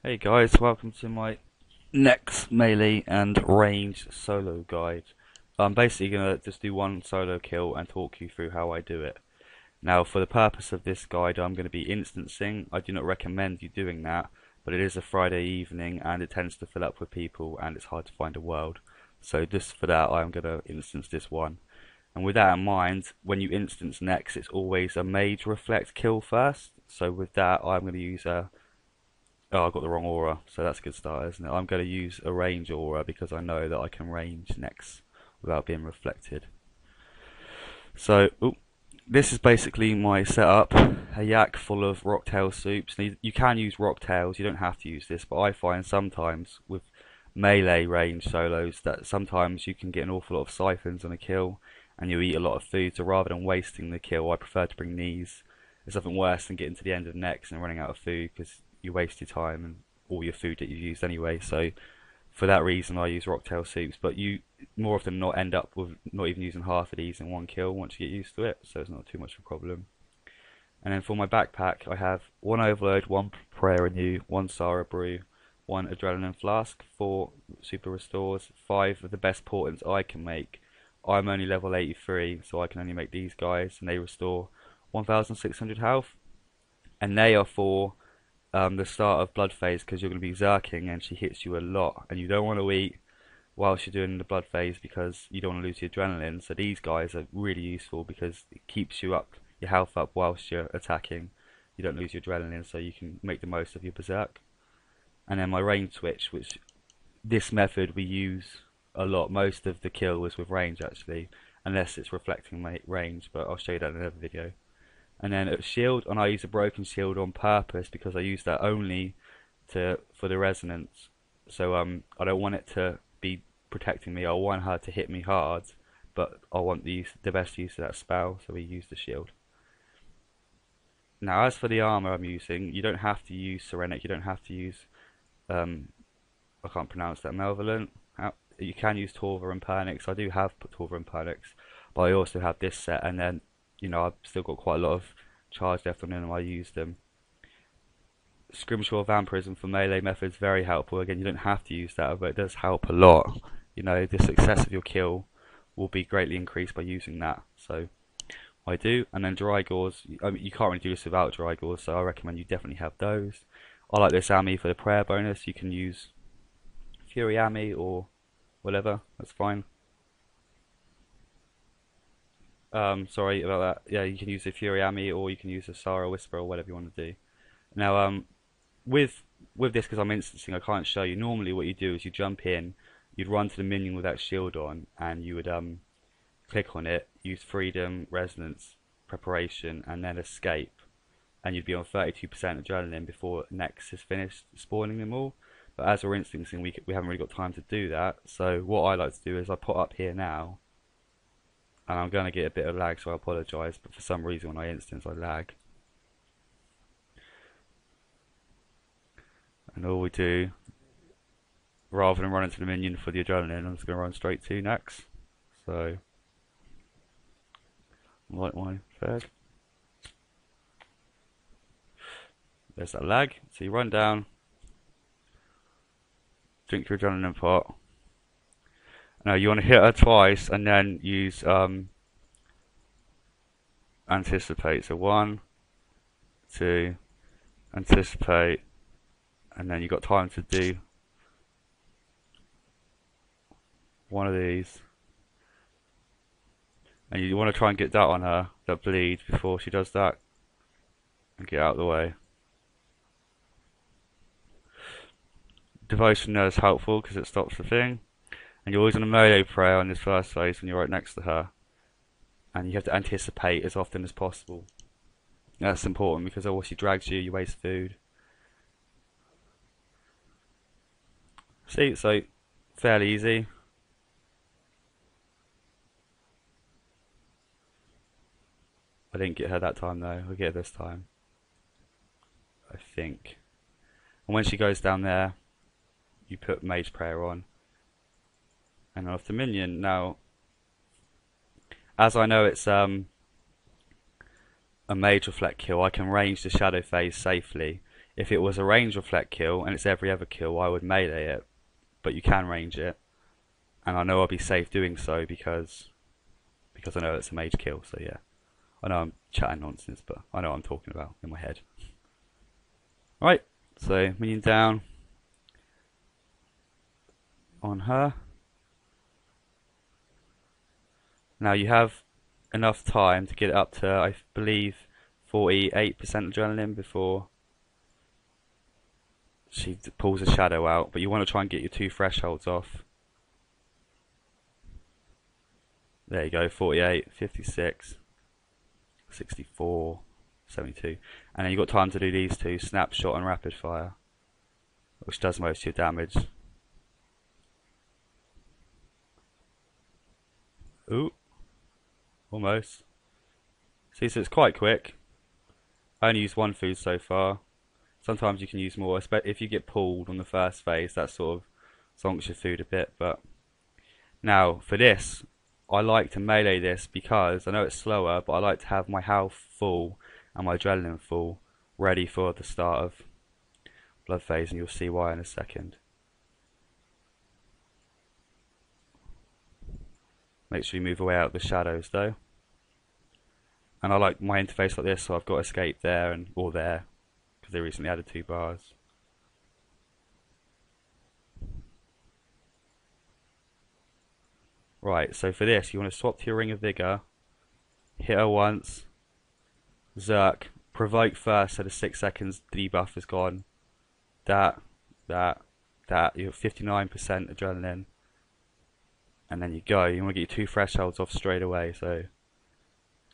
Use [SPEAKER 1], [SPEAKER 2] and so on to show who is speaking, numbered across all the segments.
[SPEAKER 1] Hey guys, welcome to my next melee and range solo guide. I'm basically going to just do one solo kill and talk you through how I do it. Now, for the purpose of this guide, I'm going to be instancing. I do not recommend you doing that, but it is a Friday evening and it tends to fill up with people and it's hard to find a world. So just for that, I'm going to instance this one. And with that in mind, when you instance next, it's always a mage reflect kill first. So with that, I'm going to use a Oh, I got the wrong aura, so that's a good start, isn't it? I'm going to use a range aura because I know that I can range next without being reflected. So, this is basically my setup. A yak full of rocktail soups. Now, you can use rocktails, you don't have to use this, but I find sometimes with melee range solos that sometimes you can get an awful lot of siphons on a kill and you eat a lot of food, so rather than wasting the kill, I prefer to bring these. There's nothing worse than getting to the end of next and running out of food because you waste your time and all your food that you've used anyway. So for that reason, I use rocktail soups. But you more often than not end up with not even using half of these in one kill once you get used to it. So it's not too much of a problem. And then for my backpack, I have one overload, one prayer renew, one Sarah brew, one adrenaline flask, 4 super restores, 5 of the best portents I can make. I'm only level 83, so I can only make these guys, and they restore 1,600 health. And they are for the start of blood phase because you're going to be zerking and she hits you a lot and you don't want to eat whilst you're doing the blood phase because you don't want to lose your adrenaline. So these guys are really useful because it keeps you up, your health up whilst you're attacking. You don't lose your adrenaline, so you can make the most of your berserk. And then my range switch, which this method we use a lot. Most of the kill was with range actually, unless it's reflecting my range, but I'll show you that in another video. And then a shield, and I use a broken shield on purpose because I use that only for the resonance. So I don't want it to be protecting me. I want her to hit me hard, but I want the best use of that spell, so we use the shield. Now, as for the armor I'm using, you don't have to use Serenic. You don't have to use I can't pronounce that, Malevolent. You can use Torva and Pernix. I do have Torva and Pernix, but I also have this set, and then I've still got quite a lot of charge left on them. I use them. Scrimshaw Vampirism for melee methods, very helpful. Again, you don't have to use that, but it does help a lot. The success of your kill will be greatly increased by using that. So I do. And then dry gauze, I mean, you can't really do this without dry gauze, so I recommend you definitely have those. I like this Ami for the prayer bonus. You can use Fury Ami or whatever, that's fine. Sorry about that. Yeah, you can use the Fury Ami or you can use the Sara Whisper or whatever you want to do. Now, with this, because I'm instancing, I can't show you. Normally, what you do is you jump in, you'd run to the minion with that shield on, and you would click on it, use Freedom, Resonance, Preparation, and then Escape, and you'd be on 32% adrenaline before Nex is finished spawning them all. But as we're instancing, we haven't really got time to do that. So what I like to do is I put up here now. And I'm going to get a bit of lag, so I apologise, but for some reason when I instance I lag. And all we do, rather than running to the minion for the adrenaline, I'm just going to run straight to next. So, light my third. There's that lag. So you run down, drink your adrenaline pot. Now you want to hit her twice and then use anticipate. So 1, 2, anticipate, and then you've got time to do one of these. And you want to try and get that on her, that bleed, before she does that, and get out of the way. Devotion there is helpful because it stops the thing. And you're always on a melee prayer on this first phase when you're right next to her. And you have to anticipate as often as possible. That's important because otherwise she drags you, you waste food. See, so fairly easy. I didn't get her that time though, I'll get her this time. I think. And when she goes down there, you put Mage Prayer on. And off the minion. Now, as I know it's a Mage Reflect kill, I can range the shadow phase safely. If it was a range reflect kill and it's every other kill, I would melee it, but you can range it, and I know I'll be safe doing so because I know it's a mage kill. So yeah, I know I'm chatting nonsense, but I know what I'm talking about in my head. Right, so minion down on her. Now you have enough time to get it up to, I believe, 48% adrenaline before she pulls a shadow out, but you want to try and get your 2 thresholds off. There you go, 48, 56, 64, 72. And then you've got time to do these 2, snapshot and rapid fire, which does most of your damage. Ooh, almost. See, so it's quite quick. I only used 1 food so far. Sometimes you can use more, if you get pulled on the first phase, that sort of zonks your food a bit. But now for this, I like to melee this because I know it's slower, but I like to have my health full and my adrenaline full, ready for the start of blood phase, and you'll see why in a second. Make sure you move away out of the shadows though. And I like my interface like this, so I've got escape there or there, because they recently added 2 bars. Right, so for this, you want to swap to your Ring of Vigor, hit her once, Zerk, provoke first so the 6 seconds debuff is gone. That, you have 59% adrenaline. And then you go. You want to get your 2 thresholds off straight away, so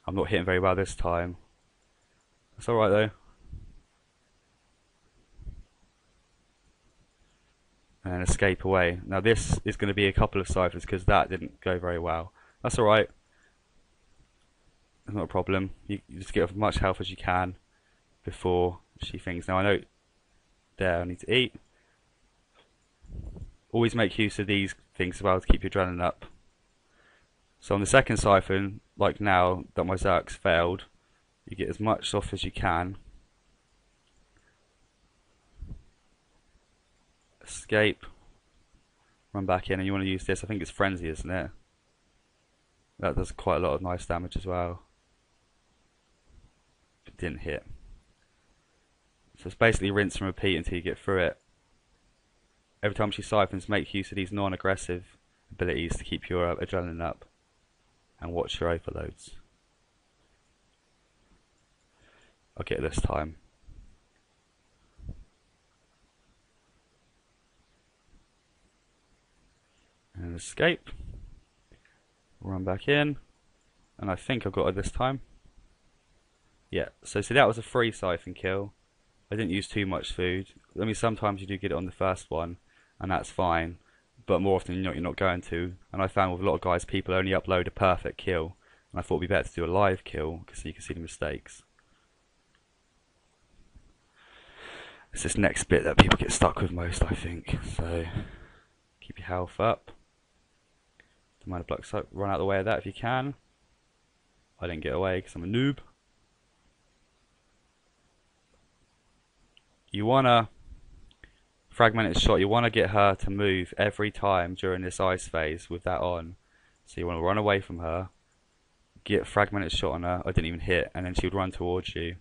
[SPEAKER 1] I'm not hitting very well this time. That's alright though. And escape away. Now this is going to be a couple of ciphers because that didn't go very well. That's alright. It's not a problem. You just get as much health as you can before she thinks. Now I know there I need to eat. Always make use of these things as well to keep your adrenaline up. So on the second siphon, like now that my Zerk's failed, you get as much off as you can. Escape. Run back in, and you want to use this. I think it's Frenzy, isn't it? That does quite a lot of nice damage as well. It didn't hit. So it's basically rinse and repeat until you get through it. Every time she siphons, make use of these non-aggressive abilities to keep your adrenaline up. And watch your overloads. I'll get it this time. And escape. Run back in. And I think I've got it this time. Yeah, so see that was a free siphon kill. I didn't use too much food. I mean, sometimes you do get it on the first one, and that's fine. But more often than not, you're not going to. And I found with a lot of guys, people only upload a perfect kill. And I thought it'd be better to do a live kill, so you can see the mistakes. It's this next bit that people get stuck with most, I think. So, keep your health up. Don't mind a block, so run out of the way of that if you can. I didn't get away because I'm a noob. You wanna fragmented shot. You wanna get her to move every time during this ice phase with that on. So you wanna run away from her, get a fragmented shot on her. I didn't even hit, and then she would run towards you.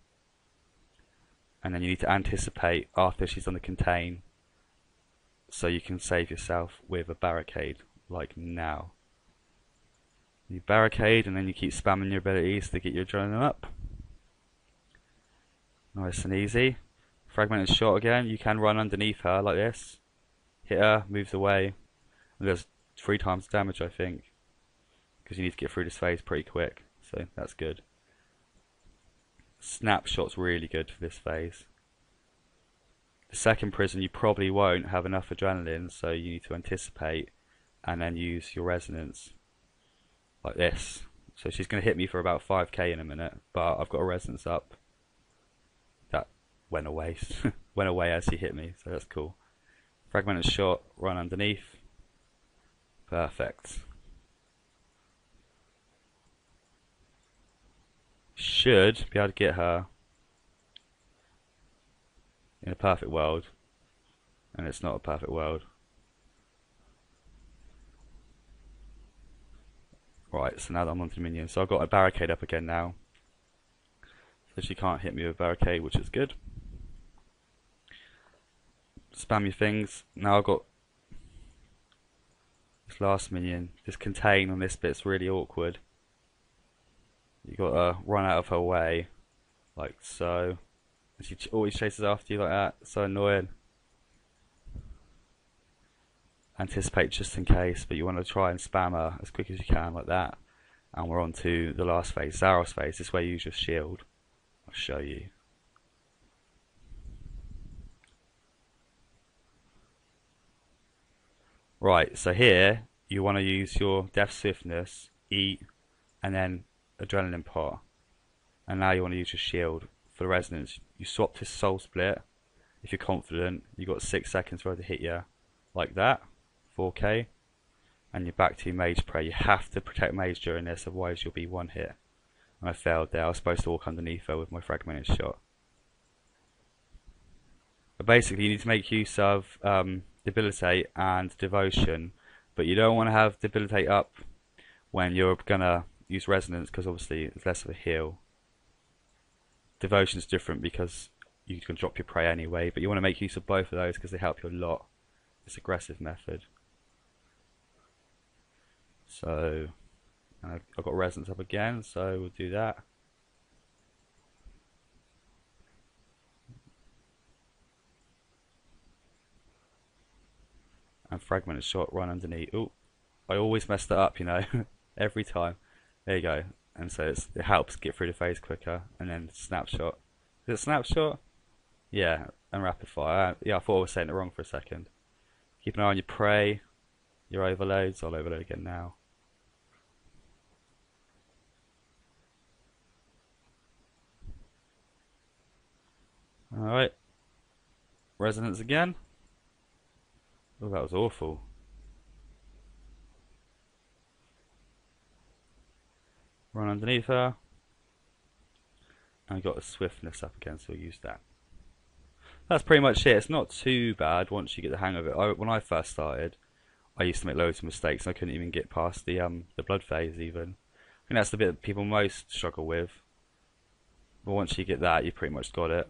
[SPEAKER 1] And then you need to anticipate after she's on the contain, so you can save yourself with a barricade, like now. You barricade, and then you keep spamming your abilities to get your adrenaline up. Nice and easy. Fragmented shot again. You can run underneath her like this. Hit her, moves away. And does 3 times damage, I think. Because you need to get through this phase pretty quick. So that's good. Snapshot's really good for this phase. The second prison, you probably won't have enough adrenaline, so you need to anticipate and then use your resonance. Like this. So she's going to hit me for about 5k in a minute, but I've got a resonance up. That went away. Went away as she hit me, so that's cool. Fragmented shot, run underneath. Perfect. Should be able to get her. in a perfect world, and it's not a perfect world. Right, so now that I'm onto the minion, so I've got a barricade up again now, so she can't hit me with a barricade, which is good. Spam your things. Now I've got this last minion. This contain on this bit's really awkward. You gotta run out of her way, like so. And she always chases after you like that. So annoying. Anticipate just in case, but you want to try and spam her as quick as you can like that. And we're on to the last phase, Zaros phase. This is where you use your shield. I'll show you. Right, so here you want to use your Death Swiftness, eat, and then Adrenaline Pot. And now you want to use your shield for the resonance. You swap to Soul Split. If you're confident, you've got 6 seconds for her to hit you, like that, 4k, and you're back to your Mage Prey. You have to protect Mage during this, otherwise you'll be one hit. And I failed there. I was supposed to walk underneath her with my fragmented shot. But basically, you need to make use of Debilitate and Devotion, but you don't want to have Debilitate up when you're gonna use Resonance, because obviously it's less of a heal. Devotion's different because you can drop your prey anyway, but you want to make use of both of those because they help you a lot. It's an aggressive method. So I've got Resonance up again, so we'll do that. And Fragmented Shot, run underneath. Ooh, I always mess that up, you know, every time. There you go. And so it helps get through the phase quicker. And then Snapshot. Is it Snapshot? Yeah, and Rapid Fire. Yeah, I thought I was saying it wrong for a second. Keep an eye on your prey, your overloads. I'll overload again now. Alright. Resonance again. Oh, that was awful. Run underneath her. And I got a Swiftness up again, so we'll use that. That's pretty much it. It's not too bad once you get the hang of it. When I first started, I used to make loads of mistakes. I couldn't even get past the blood phase even. I think that's the bit that people most struggle with. But once you get that, you pretty much got it.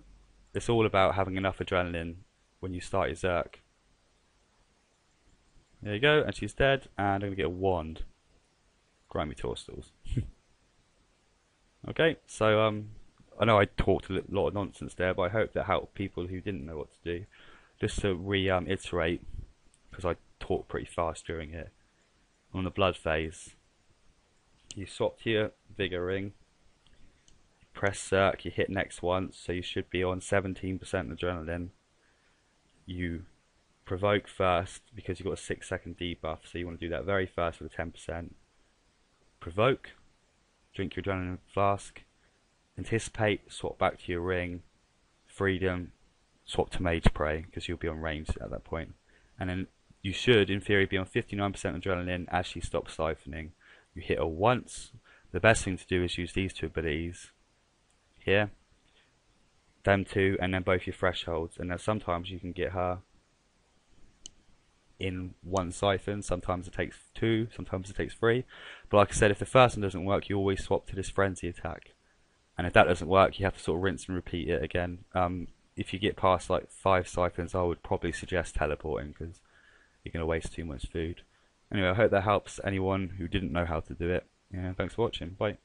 [SPEAKER 1] It's all about having enough adrenaline when you start your Zerk. There you go, and she's dead, and I'm going to get a wand. Grimy Torstals. Okay, so I know I talked a lot of nonsense there, but I hope that helped people who didn't know what to do. Just to reiterate, because I talked pretty fast during it. On the blood phase, you swap to your Vigor Ring, press Zerk, you hit next once, so you should be on 17% adrenaline. You provoke first because you've got a 6-second debuff, so you want to do that very first with a 10%. Provoke, drink your adrenaline flask, anticipate, swap back to your ring, freedom, swap to Mage Prey because you'll be on range at that point. And then you should, in theory, be on 59% adrenaline as she stops siphoning. You hit her once. The best thing to do is use these two abilities here, them two, and then both your thresholds. And then sometimes you can get her in one siphon, sometimes it takes 2, sometimes it takes 3. But like I said, if the first one doesn't work, you always swap to this frenzy attack. And if that doesn't work, you have to sort of rinse and repeat it again. If you get past like 5 siphons, I would probably suggest teleporting because you're going to waste too much food. Anyway, I hope that helps anyone who didn't know how to do it. Yeah, thanks for watching. Bye.